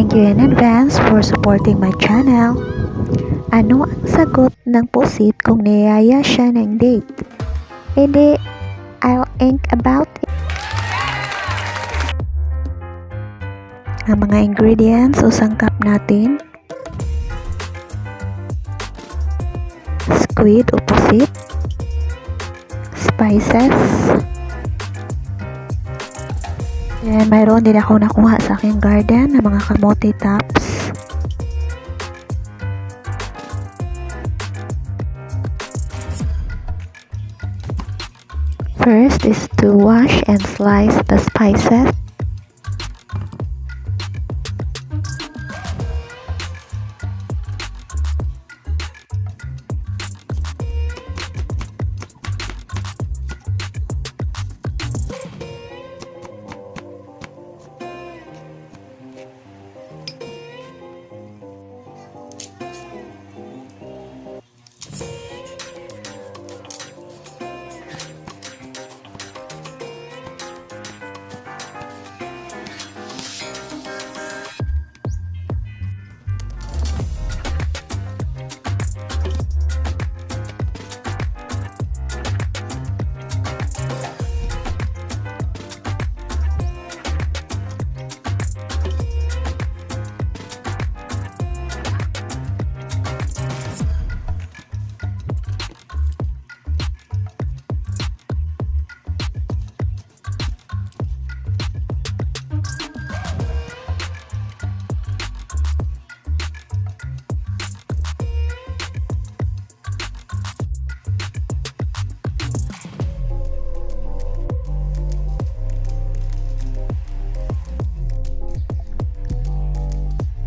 Thank you in advance for supporting my channel. Ano ang sagot ng pusit kung niyaya siya ng date? Hindi, I'll think about it. Ang mga ingredients o sangkap natin: squid o pusit, spices, and mayroon din ako nakuha sa aking garden ng mga camote tops. First is to wash and slice the spices.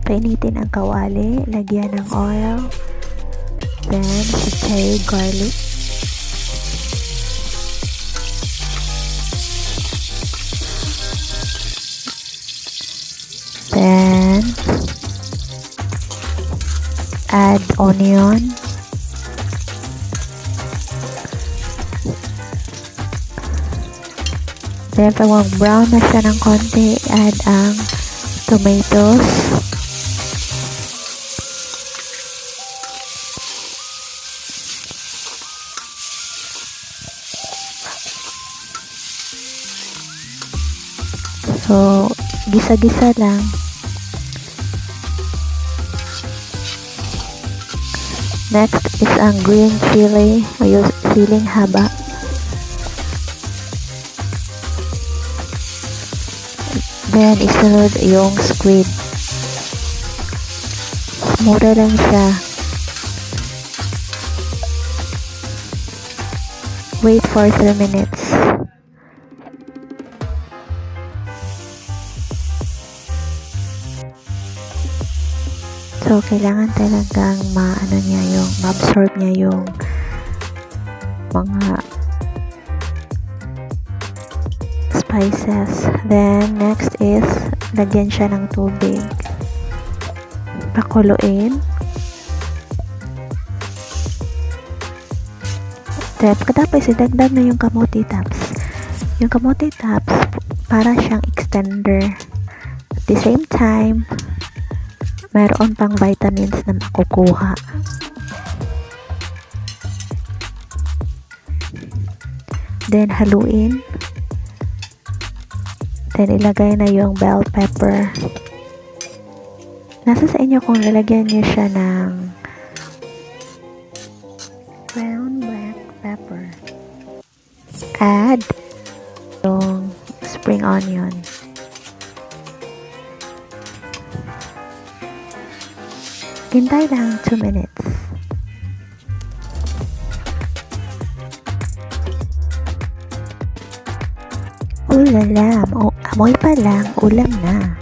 Painitin ang kawali, lagyan ng oil, then saute garlic, then add onion, then pag mag-brown na siya ng konti, add ang tomatoes, so gisa-gisa lang. Next is ang green chili o yung siling haba. Then isunod yung squid. Mura lang siya. Wait for 3 minutes. So, kailangan talagang ma-absorb niya yung mga spices. Then, next is, lagyan siya ng tubig. Pakuluin. Then, pagkatapos, idagdag na yung camote tops. Yung camote tops, para siyang extender. At the same time, mayroon pang vitamins na makukuha. Then, haluin. Then, ilagay na yung bell pepper. Nasa sa inyo kung lalagyan nyo siya ng ground black pepper. Add yung spring onion. Hintay lang 2 minutes. Ulala, amoy pa lang, ulam na.